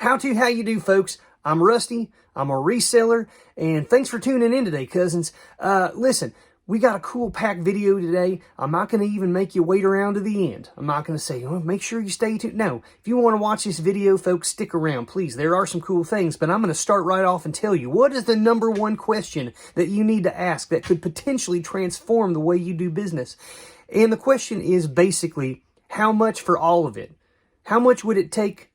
How you do, folks? I'm Rusty. I'm a reseller, and thanks for tuning in today, cousins. Listen, we got a cool packed video today. I'm not going to even make you wait around to the end. I'm not going to say, oh, make sure you stay tuned. No, if you want to watch this video, folks, stick around, please. There are some cool things, but I'm going to start right off and tell you, what is the number one question that you need to ask that could potentially transform the way you do business? And the question is basically, how much for all of it? How much would it take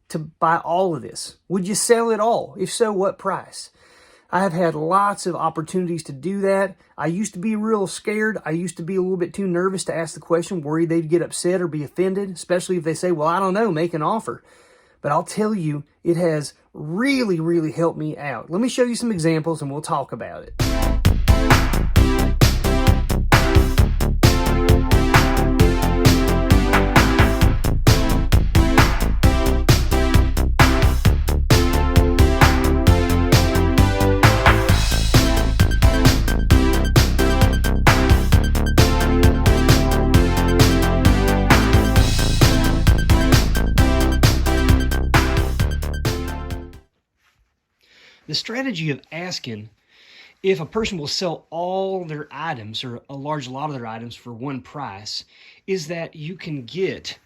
to buy all of this? Would you sell it all? If so, what price? I have had lots of opportunities to do that. I used to be real scared. I used to be a little bit too nervous to ask the question, worried they'd get upset or be offended, especially if they say, well, I don't know, make an offer. But I'll tell you, it has really, really helped me out. Let me show you some examples and we'll talk about it. The strategy of asking if a person will sell all their items or a large lot of their items for one price is that you can get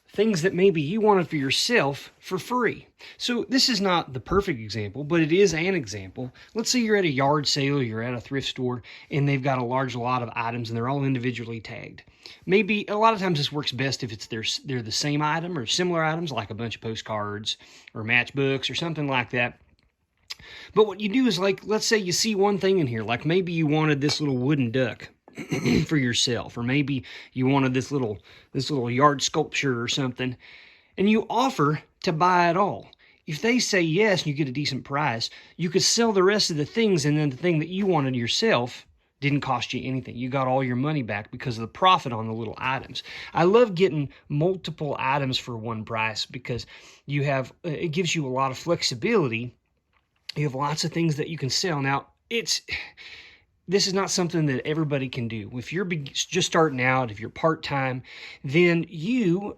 things that maybe you wanted for yourself for free. So this is not the perfect example, but it is an example. Let's say you're at a yard sale, you're at a thrift store, and they've got a large lot of items and they're all individually tagged. Maybe a lot of times this works best if they're the same item or similar items, like a bunch of postcards or matchbooks or something like that. But what you do is, like, let's say you see one thing in here, like maybe you wanted this little wooden duck for yourself, or maybe you wanted this little yard sculpture or something, and you offer to buy it all. If they say yes and you get a decent price, you could sell the rest of the things, and then the thing that you wanted yourself didn't cost you anything. You got all your money back because of the profit on the little items. I love getting multiple items for one price because it gives you a lot of flexibility. You have lots of things that you can sell. Now, this is not something that everybody can do. If you're just starting out, if you're part-time, then you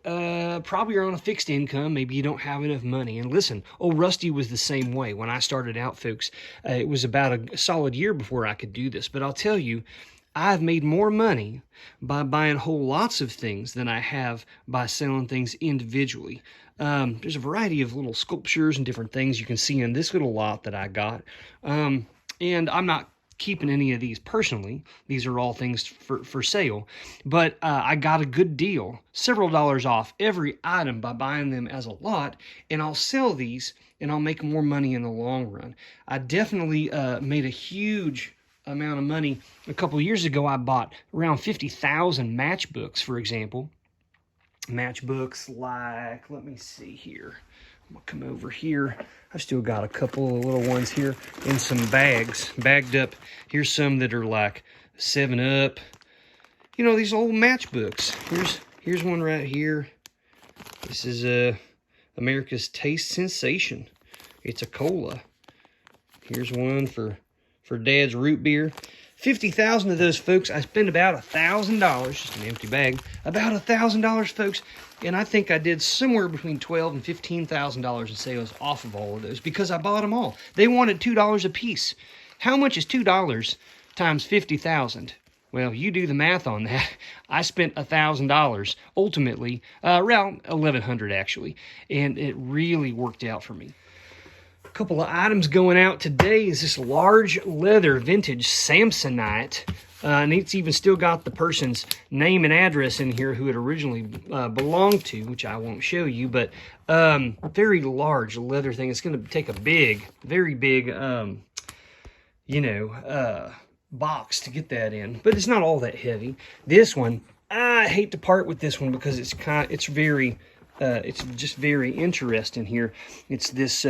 probably are on a fixed income. Maybe you don't have enough money. And listen, old Rusty was the same way. When I started out, folks, it was about a solid year before I could do this. But I'll tell you, I've made more money by buying whole lots of things than I have by selling things individually. There's a variety of little sculptures and different things you can see in this little lot that I got. And I'm not keeping any of these personally. These are all things for sale. But I got a good deal, several dollars off every item by buying them as a lot. And I'll sell these and I'll make more money in the long run. I definitely made a huge amount of money. A couple of years ago, I bought around 50,000 matchbooks, for example. Matchbooks like, let me see here. I'm gonna come over here. I've still got a couple of little ones here in some bags, bagged up. Here's some that are like 7-Up. You know, these old matchbooks. Here's one right here. This is America's Taste Sensation. It's a cola. Here's one for Dad's root beer. 50,000 of those, folks. I spent about $1,000, just an empty bag, about $1,000, folks. And I think I did somewhere between $12,000 and $15,000 in sales off of all of those because I bought them all. They wanted $2 a piece. How much is $2 times 50,000? Well, you do the math on that. I spent $1,000 ultimately, around $1,100 actually, and it really worked out for me. Couple of items going out today is this large leather vintage Samsonite, and it's even still got the person's name and address in here who it originally belonged to, which I won't show you, but very large leather thing. It's going to take a very big box to get that in, but it's not all that heavy. This one, I hate to part with this one because it's just very interesting here. It's this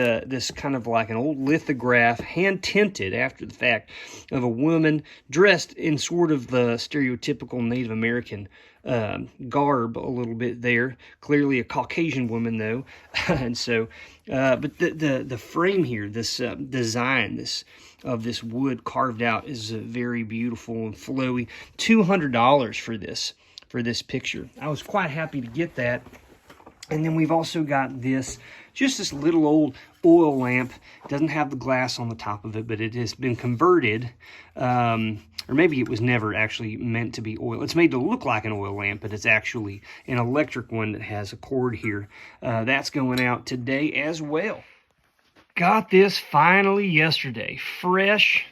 kind of like an old lithograph, hand tinted after the fact, of a woman dressed in sort of the stereotypical Native American garb a little bit there. Clearly a Caucasian woman though, and so, but the frame here, this design, of this wood carved out is very beautiful and flowy. $200 for this picture. I was quite happy to get that. And then we've also got this, just this little old oil lamp. It doesn't have the glass on the top of it, but it has been converted, or maybe it was never actually meant to be oil. It's made to look like an oil lamp, but it's actually an electric one that has a cord here. That's going out today as well. Got this finally yesterday, freshly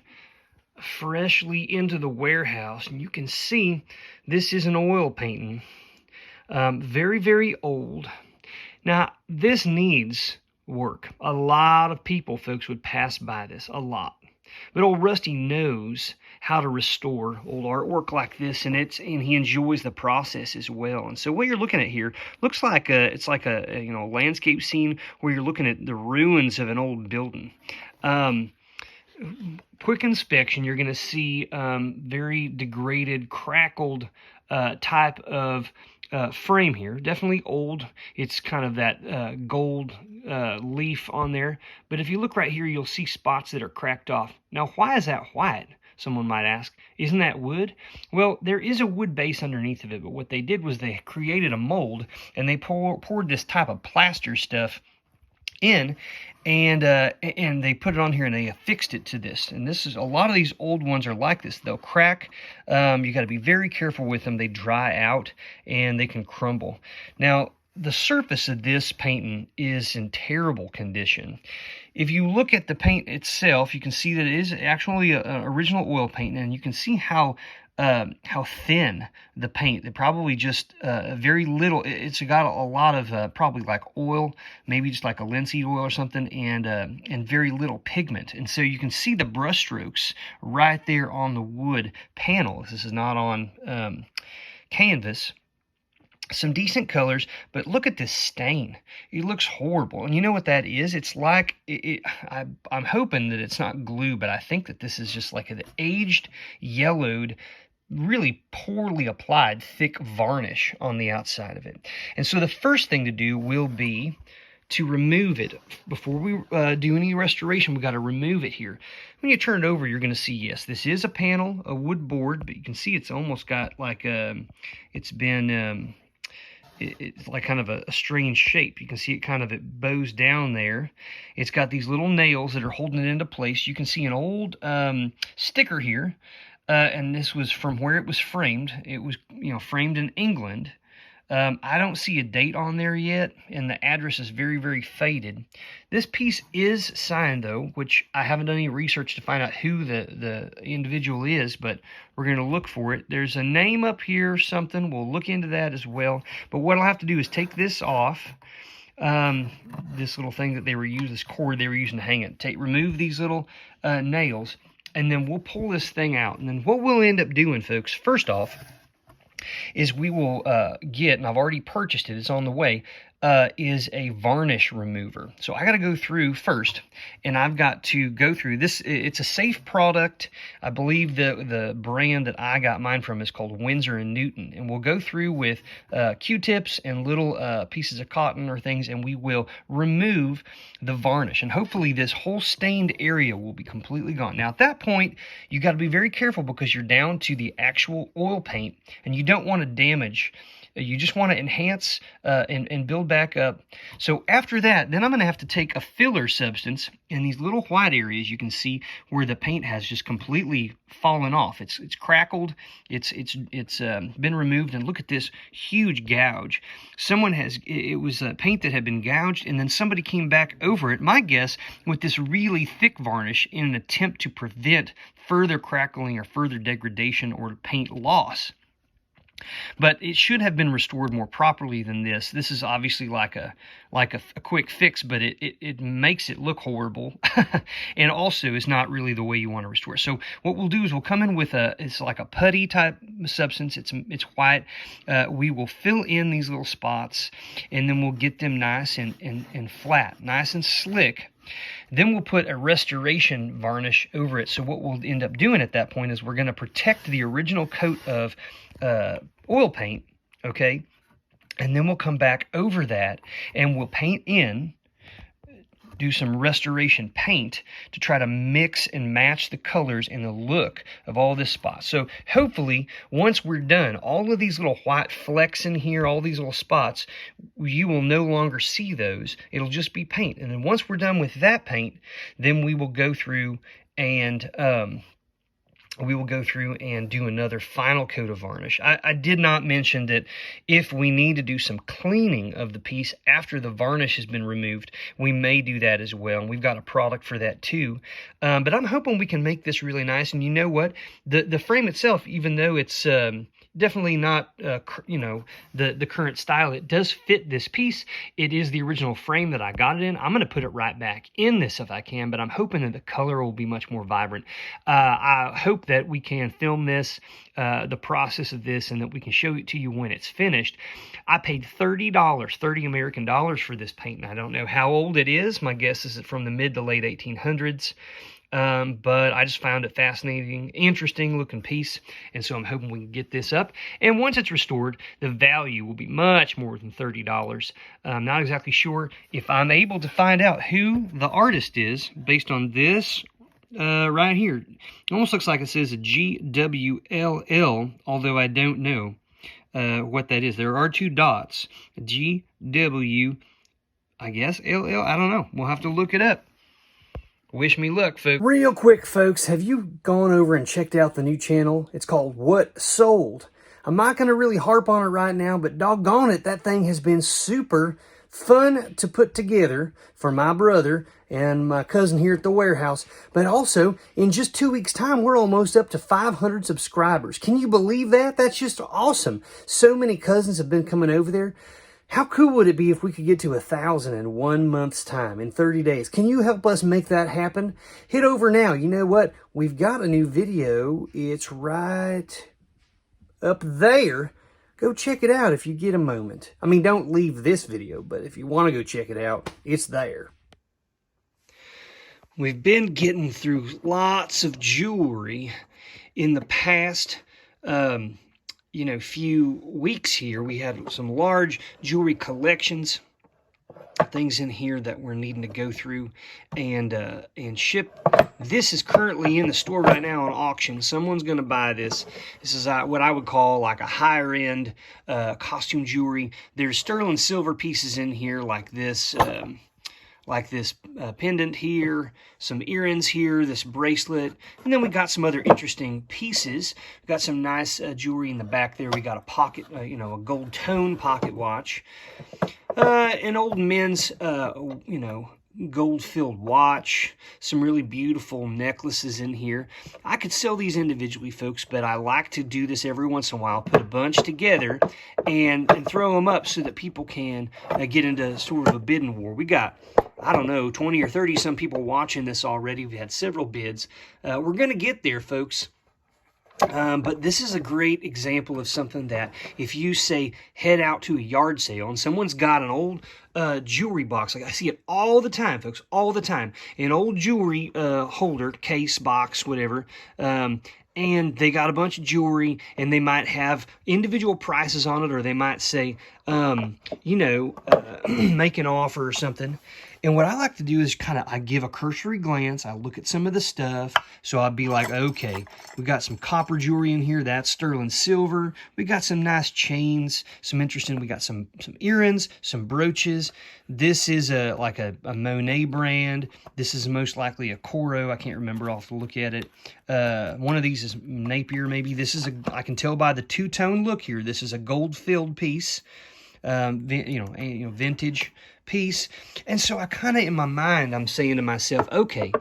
into the warehouse, and you can see this is an oil painting. Very, very old. Now, this needs work. A lot of people, folks, would pass by this, a lot. But old Rusty knows how to restore old artwork like this, and he enjoys the process as well. And so what you're looking at here looks like it's like a landscape scene where you're looking at the ruins of an old building. Quick inspection, you're going to see very degraded, crackled type of frame here. Definitely old. It's kind of that gold leaf on there. But if you look right here, you'll see spots that are cracked off. Now, why is that white? Someone might ask. Isn't that wood? Well, there is a wood base underneath of it, but what they did was they created a mold, and they poured this type of plaster stuff in, and they put it on here, and they affixed it to this. And this is, a lot of these old ones are like this. They'll crack. You got to be very careful with them. They dry out and they can crumble. Now, the surface of this painting is in terrible condition. If you look at the paint itself, you can see that it is actually an original oil painting, and you can see how thin the paint. They probably just very little. It's got a lot of probably like oil, maybe just like a linseed oil or something, and very little pigment. And so you can see the brush strokes right there on the wood panel. This is not on canvas. Some decent colors, but look at this stain. It looks horrible. And you know what that is? It's like, I'm hoping that it's not glue, but I think that this is just like an aged, yellowed, really poorly applied thick varnish on the outside of it. And so the first thing to do will be to remove it. Before we do any restoration, we got to remove it here. When you turn it over, you're going to see, yes, this is a panel, a wood board, but you can see it's almost got like it's been it's like kind of a strange shape. You can see it kind of, it bows down there. It's got these little nails that are holding it into place. You can see an old sticker here, and this was from where it was framed. It was, framed in England. I don't see a date on there yet, and the address is very, very faded. This piece is signed, though, which I haven't done any research to find out who the individual is, but we're going to look for it. There's a name up here, something. We'll look into that as well. But what I'll have to do is take this off, this little thing that they were using, this cord they were using to hang it. Remove these little nails, and then we'll pull this thing out. And then what we'll end up doing, folks, first off, is we will get, and I've already purchased it, it's on the way, is a varnish remover. So I got to go through first, and I've got to go through this. It's a safe product. I believe the brand that I got mine from is called Winsor & Newton, and we'll go through with Q-tips and little pieces of cotton or things, and we will remove the varnish, and hopefully this whole stained area will be completely gone. Now at that point, you got to be very careful because you're down to the actual oil paint, and you don't want to damage. You just want to enhance and build back up. So after that, then I'm going to have to take a filler substance in these little white areas you can see where the paint has just completely fallen off. It's crackled. It's been removed, and look at this huge gouge. It was paint that had been gouged, and then somebody came back over it, my guess, with this really thick varnish in an attempt to prevent further crackling or further degradation or paint loss. But it should have been restored more properly than this. This is obviously like a quick fix, but it makes it look horrible, and also is not really the way you want to restore it. So what we'll do is we'll come in with it's like a putty type substance. It's white. We will fill in these little spots, and then we'll get them nice and flat, nice and slick. Then we'll put a restoration varnish over it. So what we'll end up doing at that point is we're going to protect the original coat of oil paint, okay? And then we'll come back over that and we'll paint in do some restoration paint to try to mix and match the colors and the look of all this spot. So hopefully, once we're done, all of these little white flecks in here, all these little spots, you will no longer see those. It'll just be paint. And then once we're done with that paint, then we will go through and do another final coat of varnish. I did not mention that if we need to do some cleaning of the piece after the varnish has been removed, we may do that as well. And we've got a product for that too. But I'm hoping we can make this really nice. And you know what? The frame itself, even though it's definitely not, the current style, it does fit this piece. It is the original frame that I got it in. I'm going to put it right back in this if I can, but I'm hoping that the color will be much more vibrant. I hope that we can film this, the process of this, and that we can show it to you when it's finished. I paid $30, 30 American dollars for this paint, and I don't know how old it is. My guess is from the mid to late 1800s. But I just found it fascinating, interesting looking piece, and so I'm hoping we can get this up. And once it's restored, the value will be much more than $30. I'm not exactly sure if I'm able to find out who the artist is based on this right here. It almost looks like it says a GWLL, although I don't know what that is. There are two dots, GW, I guess, LL, I don't know. We'll have to look it up. Wish me luck, folks. Real quick, folks, have you gone over and checked out the new channel? It's called What Sold. I'm not going to really harp on it right now, but doggone it, that thing has been super fun to put together for my brother and my cousin here at the warehouse. But also, in just 2 weeks' time, we're almost up to 500 subscribers. Can you believe that? That's just awesome. So many cousins have been coming over there. How cool would it be if we could get to 1,000 in 1 month's time, in 30 days? Can you help us make that happen? Hit over now. You know what? We've got a new video. It's right up there. Go check it out if you get a moment. I mean, don't leave this video, but if you want to go check it out, it's there. We've been getting through lots of jewelry in the past few weeks here. We had some large jewelry collections, things in here that we're needing to go through and ship. This is currently in the store right now on auction. Someone's going to buy this. This is what I would call like a higher end costume jewelry. There's sterling silver pieces in here like this pendant here, some earrings here, this bracelet, and then we got some other interesting pieces. We got some nice jewelry in the back there. We got a pocket, a gold tone pocket watch, an old men's, gold-filled watch, some really beautiful necklaces in here. I could sell these individually, folks, but I like to do this every once in a while, put a bunch together and throw them up so that people can get into sort of a bidding war. We got, I don't know, 20 or 30 some people watching this already. We've had several bids. We're going to get there, folks. But this is a great example of something that if you say head out to a yard sale and someone's got an old jewelry box, like I see it all the time, folks, all the time, an old jewelry holder, case, box, whatever, and they got a bunch of jewelry and they might have individual prices on it, or they might say, make an offer or something. And what I like to do is I give a cursory glance. I look at some of the stuff. So I'd be like, okay, we got some copper jewelry in here. That's sterling silver. We got some nice chains, we got some earrings, some brooches. This is a Monet brand. This is most likely a Coro. I can't remember. I'll have to look at it. One of these is Napier, maybe. This is I can tell by the two-tone look here. This is a gold-filled piece. Vintage piece. And so I in my mind, I'm saying to myself, okay,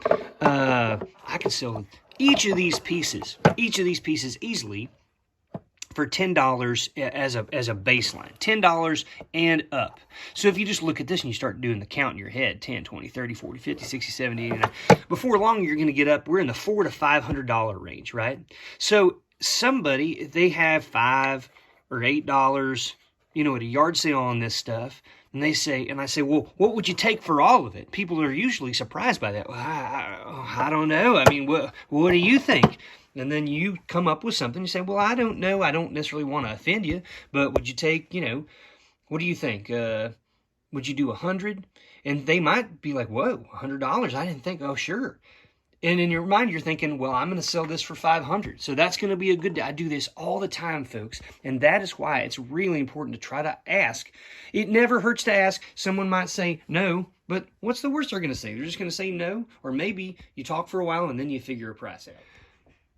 I can sell each of these pieces easily for $10 as a baseline, $10 and up. So if you just look at this and you start doing the count in your head, 10, 20, 30, 40, 50, 60, 70, 89, before long you're going to get up, we're in the $400 to $500 range, right? So somebody, if they have $5 or $8, at a yard sale on this stuff, and I say, well, what would you take for all of it? People are usually surprised by that. Well, I don't know. I mean, what do you think? And then you come up with something. You say, well, I don't know. I don't necessarily want to offend you, but would you take, what do you think? Would you do 100? And they might be like, whoa, $100? I didn't think. Oh, sure. And in your mind, you're thinking, well, I'm going to sell this for 500. So that's going to be a good day. I do this all the time, folks. And that is why it's really important to try to ask. It never hurts to ask. Someone might say no, but what's the worst they're going to say? They're just going to say no. Or maybe you talk for a while and then you figure a price out.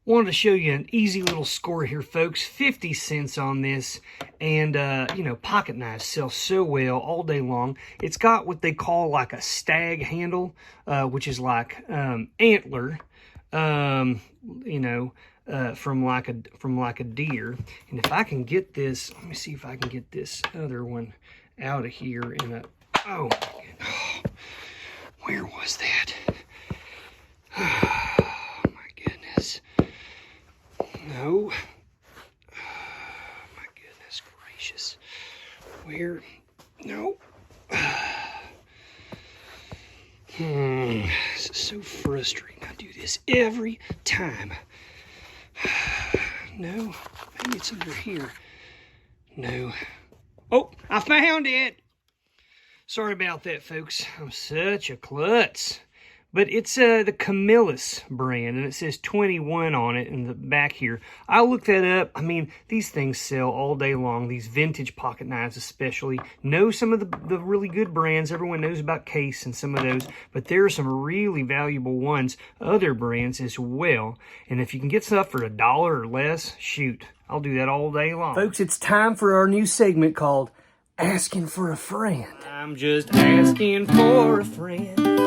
Wanted to show you an easy little score here, folks. 50 cents on this. And, you know, pocket knives sell so well all day long. It's got what they call like a stag handle, which is like antler, you know, from like a deer. And if I can get this, let me see if I can get this other one out of here in a, oh, where was that? Oh, my goodness. No. Oh, my goodness gracious. Where? No. This is so frustrating. I do this every time. No. Maybe it's under here. No. Oh, I found it. Sorry about that, folks. I'm such a klutz. But it's the Camillus brand, and it says 21 on it in the back here. I looked that up. I mean, these things sell all day long, these vintage pocket knives especially. Know some of the really good brands. Everyone knows about Case and some of those, but there are some really valuable ones, other brands as well. And if you can get stuff for $1 or less, shoot, I'll do that all day long. Folks, it's time for our new segment called Asking for a Friend. I'm just asking for a friend.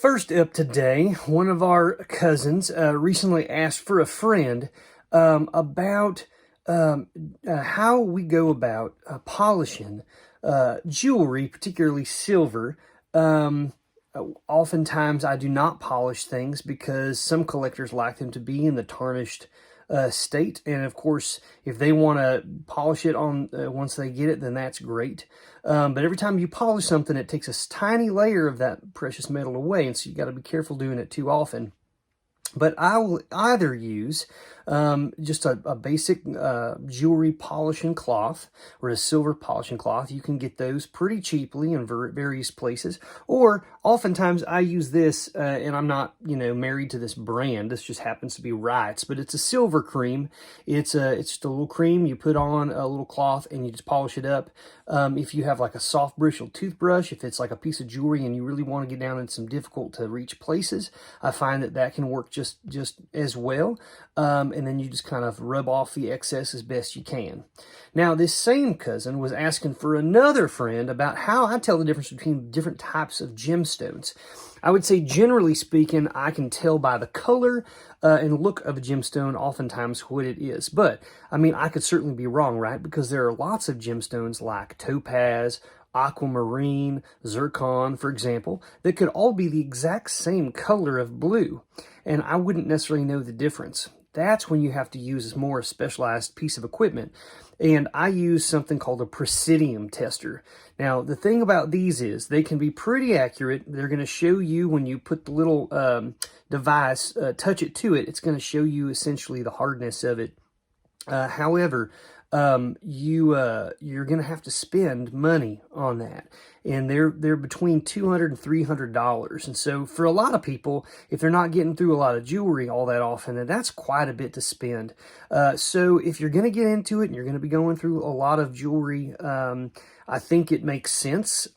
First up today, one of our cousins recently asked for a friend about how we go about polishing jewelry, particularly silver. Oftentimes I do not polish things because some collectors like them to be in the tarnished state, and of course if they want to polish it on once they get it, then that's great, but every time you polish something, it takes a tiny layer of that precious metal away, and so you got to be careful doing it too often. But I will either use just a basic jewelry polishing cloth or a silver polishing cloth. You can get those pretty cheaply in various places. Or oftentimes I use this, and I'm not, you know, married to this brand. This just happens to be Wright's, but it's a silver cream. It's just a little cream you put on a little cloth and you just polish it up. If you have like a soft bristle toothbrush, if it's like a piece of jewelry and you really want to get down in some difficult to reach places, I find that can work just as well. And then you just kind of rub off the excess as best you can. Now, this same cousin was asking for another friend about how I tell the difference between different types of gemstones. I would say, generally speaking, I can tell by the color and look of a gemstone oftentimes what it is. But, I mean, I could certainly be wrong, right? Because there are lots of gemstones like topaz, aquamarine, zircon, for example, that could all be the exact same color of blue, and I wouldn't necessarily know the difference. That's when you have to use a more specialized piece of equipment, and I use something called a presidium tester. Now, the thing about these is they can be pretty accurate. They're going to show you when you put the little device, touch it to it, it's going to show you essentially the hardness of it. However, you're going to have to spend money on that, and they're between $200 and $300. And so for a lot of people, if they're not getting through a lot of jewelry all that often, then that's quite a bit to spend. So if you're going to get into it and you're going to be going through a lot of jewelry, I think it makes sense,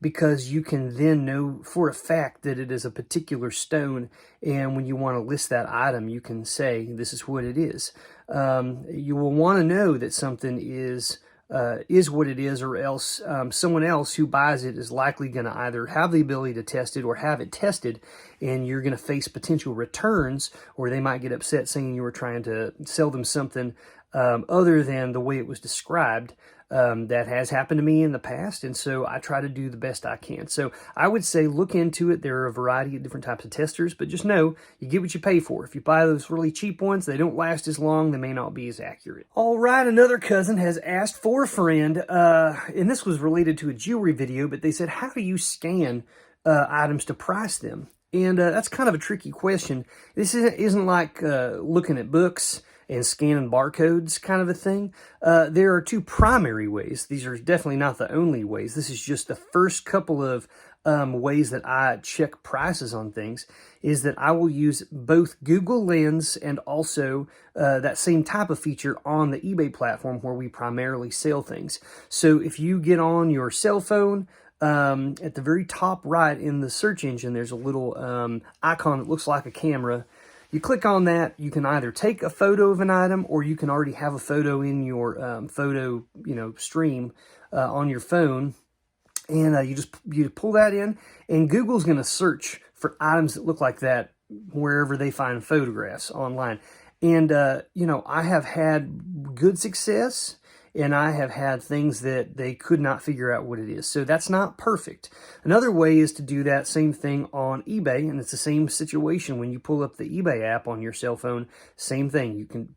because you can then know for a fact that it is a particular stone, and when you want to list that item, you can say, this is what it is. You will want to know that something is what it is, or else someone else who buys it is likely going to either have the ability to test it or have it tested, and you're going to face potential returns, or they might get upset saying you were trying to sell them something other than the way it was described. That has happened to me in the past, and so I try to do the best I can. So I would say look into it. There are a variety of different types of testers, but just know you get what you pay for. If you buy those really cheap ones, they don't last as long. They may not be as accurate. All right, another cousin has asked for a friend, and this was related to a jewelry video, but they said, how do you scan items to price them? And that's kind of a tricky question. This isn't like looking at books and scanning barcodes kind of a thing. There are two primary ways. These are definitely not the only ways. This is just the first couple of ways that I check prices on things, is that I will use both Google Lens and also that same type of feature on the eBay platform where we primarily sell things. So if you get on your cell phone, at the very top right in the search engine, there's a little icon that looks like a camera. You click on that, you can either take a photo of an item, or you can already have a photo in your photo, stream on your phone. And you pull that in, and Google's going to search for items that look like that wherever they find photographs online. And, I have had good success, and I have had things that they could not figure out what it is. So that's not perfect. Another way is to do that same thing on eBay, and it's the same situation when you pull up the eBay app on your cell phone. Same thing. You can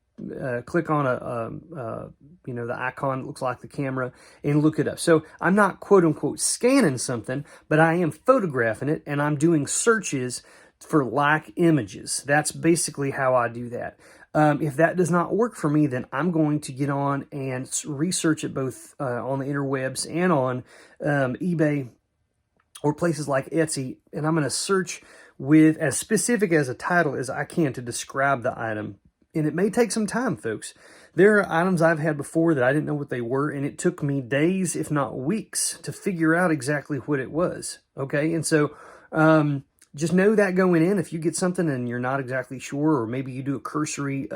click on the icon that looks like the camera and look it up. So I'm not quote unquote scanning something, but I am photographing it, and I'm doing searches for like images. That's basically how I do that. If that does not work for me, then I'm going to get on and research it both on the interwebs and on eBay or places like Etsy, and I'm going to search with as specific as a title as I can to describe the item. And it may take some time, folks. There are items I've had before that I didn't know what they were, and it took me days, if not weeks, to figure out exactly what it was. Okay, and so just know that going in. If you get something and you're not exactly sure, or maybe you do a cursory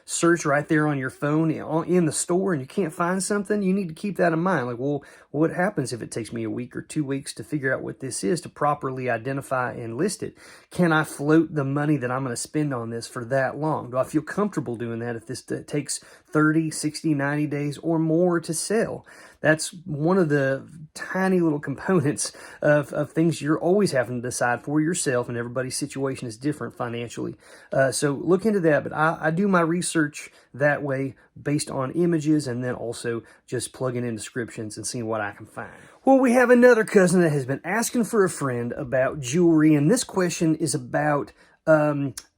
search right there on your phone in the store and you can't find something, you need to keep that in mind. Like, well, what happens if it takes me a week or 2 weeks to figure out what this is, to properly identify and list it? Can I float the money that I'm going to spend on this for that long? Do I feel comfortable doing that if this takes 30, 60, 90 days or more to sell? That's one of the tiny little components of things you're always having to decide for yourself, and everybody's situation is different financially. So look into that, but I do my research that way based on images, and then also just plugging in descriptions and seeing what I can find. Well, we have another cousin that has been asking for a friend about jewelry, and this question is about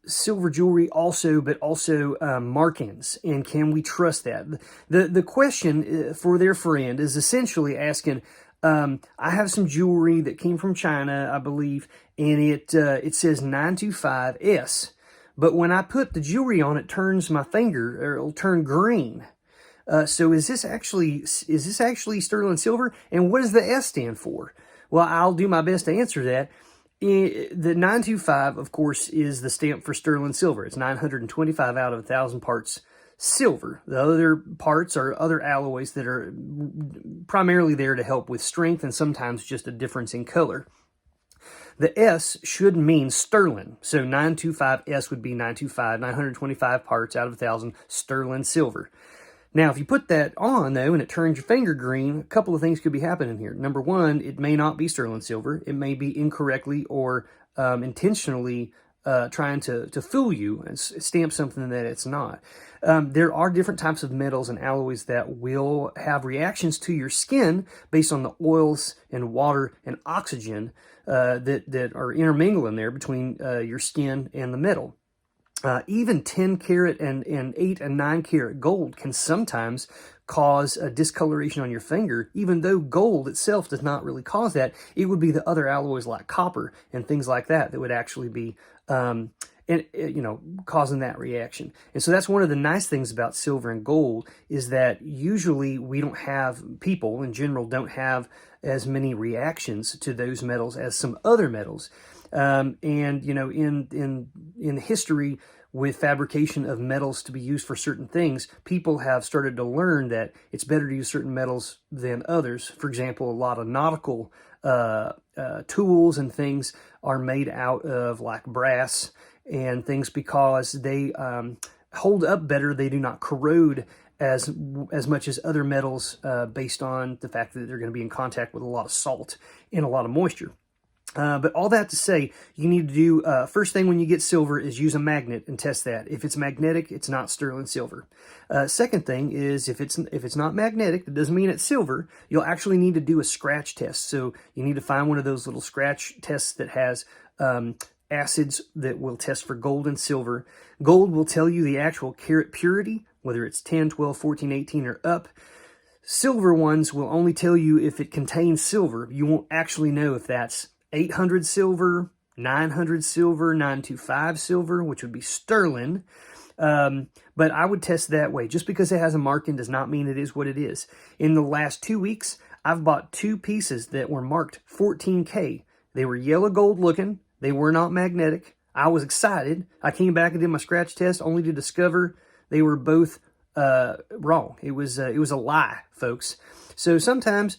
silver jewelry also, but also mark-ins, and can we trust that? The question for their friend is essentially asking, I have some jewelry that came from China, I believe, and it says 925S, but when I put the jewelry on, it turns my finger, or it'll turn green. So is this actually sterling silver, and what does the S stand for? Well, I'll do my best to answer that. The 925, of course, is the stamp for sterling silver. It's 925 out of 1,000 parts silver. The other parts are other alloys that are primarily there to help with strength and sometimes just a difference in color. The S should mean sterling. So 925S would be 925 parts out of 1,000 sterling silver. Now, if you put that on, though, and it turns your finger green, a couple of things could be happening here. Number one, it may not be sterling silver. It may be incorrectly or intentionally trying to fool you and stamp something that it's not. There are different types of metals and alloys that will have reactions to your skin based on the oils and water and oxygen that are intermingling there between your skin and the metal. Even 10 karat and 8 and 9 karat gold can sometimes cause a discoloration on your finger, even though gold itself does not really cause that. It would be the other alloys like copper and things like that that would actually be causing that reaction. And so that's one of the nice things about silver and gold, is that usually people in general don't have as many reactions to those metals as some other metals. In history, with fabrication of metals to be used for certain things, people have started to learn that it's better to use certain metals than others. For example, a lot of nautical tools and things are made out of like brass and things because they hold up better. They do not corrode as much as other metals based on the fact that they're going to be in contact with a lot of salt and a lot of moisture. But all that to say, you need to do, first thing when you get silver is use a magnet and test that. If it's magnetic, it's not sterling silver. Second thing is if it's not magnetic, it doesn't mean it's silver. You'll actually need to do a scratch test. So you need to find one of those little scratch tests that has acids that will test for gold and silver. Gold will tell you the actual carat purity, whether it's 10, 12, 14, 18, or up. Silver ones will only tell you if it contains silver. You won't actually know if that's 800 silver, 900 silver, 925 silver, which would be sterling. But I would test that way. Just because it has a marking does not mean it is what it is. In the last 2 weeks, I've bought 2 pieces that were marked 14K. They were yellow gold looking. They were not magnetic. I was excited. I came back and did my scratch test only to discover they were both wrong. It was a lie, folks. So sometimes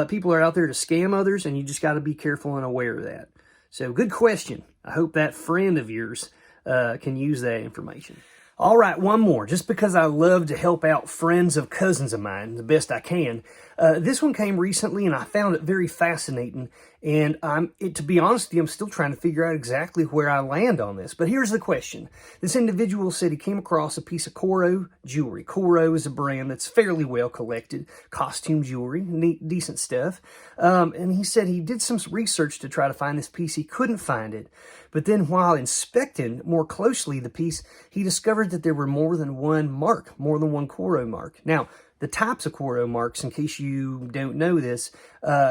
people are out there to scam others, and you just got to be careful and aware of that. So good question. I hope that friend of yours can use that information. All right, one more. Just because I love to help out friends of cousins of mine the best I can. This one came recently, and I found it very fascinating. And to be honest with you, I'm still trying to figure out exactly where I land on this. But here's the question. This individual said he came across a piece of Coro jewelry. Coro is a brand that's fairly well collected. Costume jewelry, neat, decent stuff. And he said he did some research to try to find this piece. He couldn't find it. But then while inspecting more closely the piece, he discovered that there were more than one mark, more than one Coro mark. Now, the types of Coro marks, in case you don't know this,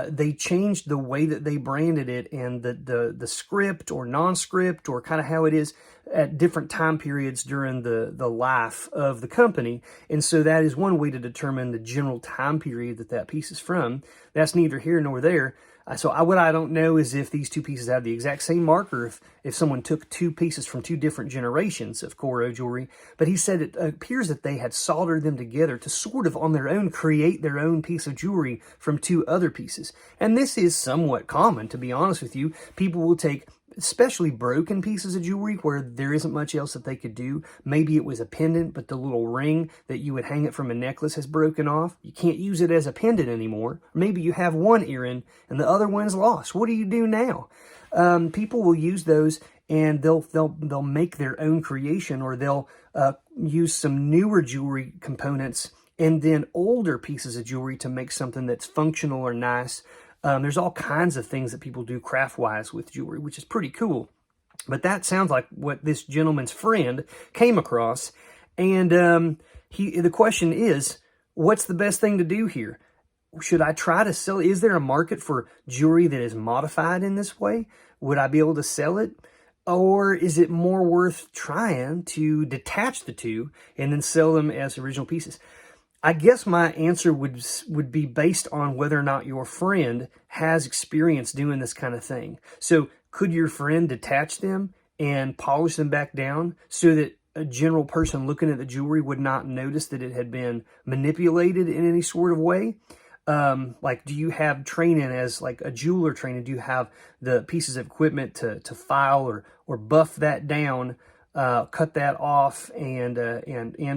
they changed the way that they branded it, and the script or non-script or kind of how it is at different time periods during the life of the company. And so that is one way to determine the general time period that piece is from. That's neither here nor there. So what I don't know is if these 2 pieces have the exact same mark, or if someone took 2 pieces from 2 different generations of Coro jewelry. But he said it appears that they had soldered them together to sort of on their own create their own piece of jewelry from 2 other pieces. And this is somewhat common, to be honest with you. People will take especially broken pieces of jewelry where there isn't much else that they could do. Maybe it was a pendant, but the little ring that you would hang it from a necklace has broken off. You can't use it as a pendant anymore. Maybe you have one earring and the other one's lost. What do you do now? People will use those, and they'll make their own creation, or they'll use some newer jewelry components and then older pieces of jewelry to make something that's functional or nice. There's all kinds of things that people do craft-wise with jewelry, which is pretty cool. But that sounds like what this gentleman's friend came across. And the question is, what's the best thing to do here? Should I try to sell? Is there a market for jewelry that is modified in this way? Would I be able to sell it? Or is it more worth trying to detach the 2 and then sell them as original pieces? I guess my answer would be based on whether or not your friend has experience doing this kind of thing. So could your friend detach them and polish them back down so that a general person looking at the jewelry would not notice that it had been manipulated in any sort of way? Like, do you have training as like a jeweler training? Do you have the pieces of equipment to file or buff that down? Cut that off and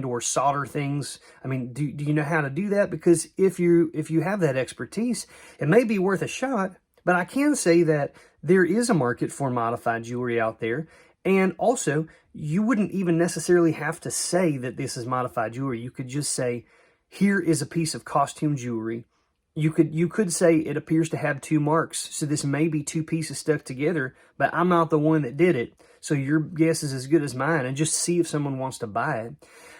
or solder things. I mean, do you know how to do that? Because if you have that expertise, it may be worth a shot. But I can say that there is a market for modified jewelry out there, and also you wouldn't even necessarily have to say that this is modified jewelry. You could just say, here is a piece of costume jewelry. You could say it appears to have 2 marks, so this may be 2 pieces stuck together, but I'm not the one that did it, so your guess is as good as mine, and just see if someone wants to buy it.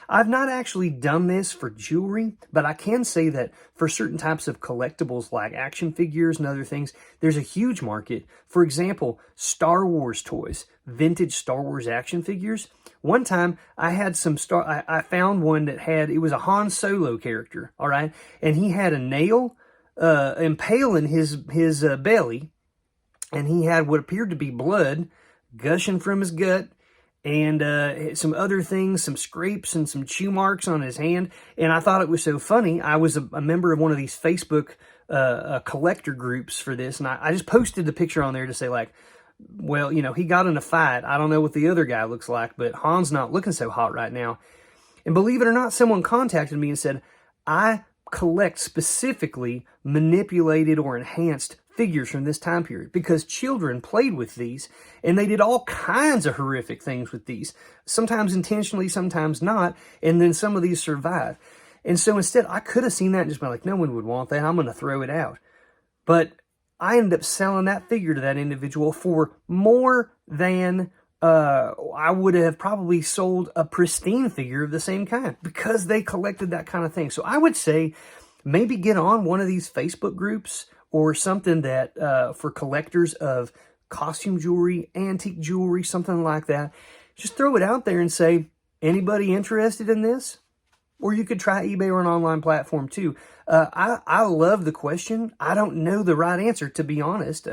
I've not actually done this for jewelry, but I can say that for certain types of collectibles like action figures and other things, there's a huge market. For example, Star Wars toys, vintage Star Wars action figures. One time I had I found one that it was a Han Solo character, all right? And he had a nail impaling his belly, and he had what appeared to be blood gushing from his gut, and some other things, some scrapes and some chew marks on his hand. And I thought it was so funny. I was a member of one of these Facebook collector groups for this, and I just posted the picture on there to say, like, well, you know, he got in a fight. I don't know what the other guy looks like, but Han's not looking so hot right now. And believe it or not, someone contacted me and said, I collect specifically manipulated or enhanced figures from this time period because children played with these and they did all kinds of horrific things with these, sometimes intentionally, sometimes not, and then some of these survive. And so instead, I could have seen that and just been like, no one would want that. I'm going to throw it out. But I ended up selling that figure to that individual for more than I would have probably sold a pristine figure of the same kind, because they collected that kind of thing. So I would say maybe get on one of these Facebook groups or something that for collectors of costume jewelry, antique jewelry, something like that. Just throw it out there and say, anybody interested in this? Or you could try eBay or an online platform too. I love the question. I don't know the right answer, to be honest.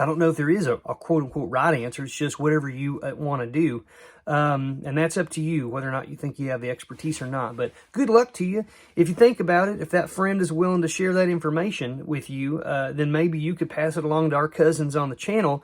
I don't know if there is a quote-unquote right answer. It's just whatever you want to do. And that's up to you, whether or not you think you have the expertise or not. But good luck to you. If you think about it, if that friend is willing to share that information with you, then maybe you could pass it along to our cousins on the channel,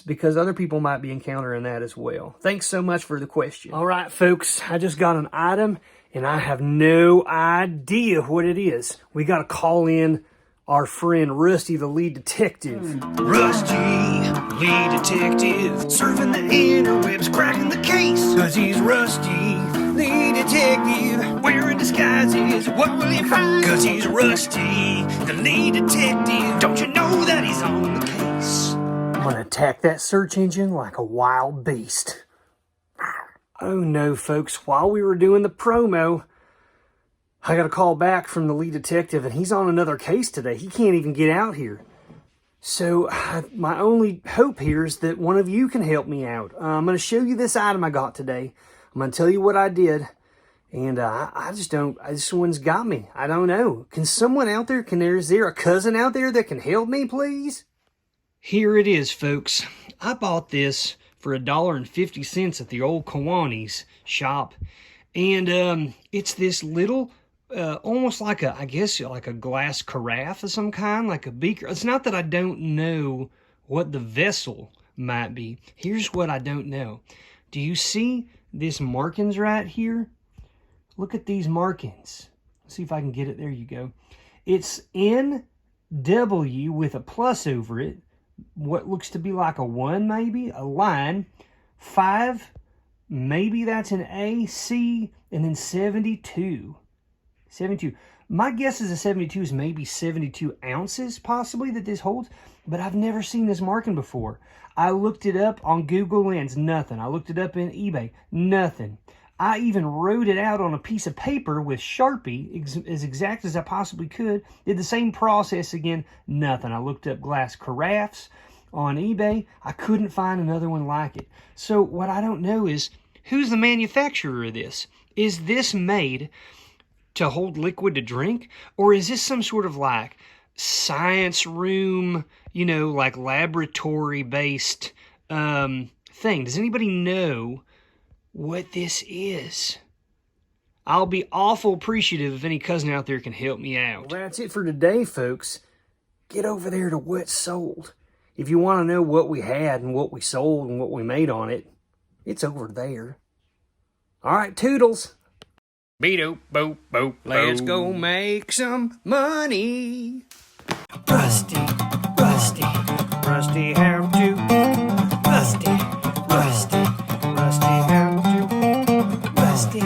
because other people might be encountering that as well. Thanks so much for the question. All right, folks, I just got an item, and I have no idea what it is. We got to call in our friend Rusty, the lead detective. Rusty, lead detective, surfing the interwebs, cracking the case. 'Cause he's Rusty, lead detective, wearing disguises. What will he find? 'Cause he's Rusty, the lead detective. Don't you know that he's on the case? I'm gonna attack that search engine like a wild beast. Oh no, folks, while we were doing the promo, I got a call back from the lead detective, and he's on another case today. He can't even get out here. So my only hope here is that one of you can help me out. I'm going to show you this item I got today. I'm going to tell you what I did. And this one's got me. I don't know. Can someone out there, is there a cousin out there that can help me, please? Here it is, folks. I bought this for $1.50 at the old Kiwanis shop. And it's this little... almost like I guess like a glass carafe of some kind, like a beaker. It's not that I don't know what the vessel might be. Here's what I don't know. Do you see this markings right here? Look at these markings. Let's see if I can get it. There you go. It's NW with a plus over it. What looks to be like a 1, maybe a line. 5, maybe that's an A, C, and then 72. 72. My guess is a 72 is maybe 72 ounces, possibly, that this holds. But I've never seen this marking before. I looked it up on Google Lens. Nothing. I looked it up in eBay. Nothing. I even wrote it out on a piece of paper with Sharpie, as exact as I possibly could. Did the same process again. Nothing. I looked up glass carafes on eBay. I couldn't find another one like it. So what I don't know is, who's the manufacturer of this? Is this made to hold liquid to drink? Or is this some sort of like science room, like laboratory based thing? Does anybody know what this is? I'll be awful appreciative if any cousin out there can help me out. Well, that's it for today, folks. Get over there to What's Sold. If you want to know what we had and what we sold and what we made on it, it's over there. All right, toodles. Beat-o, boop, boop, let's go make some money. Rusty, Rusty, Rusty, how to. Rusty, Rusty, Rusty, how to. Rusty,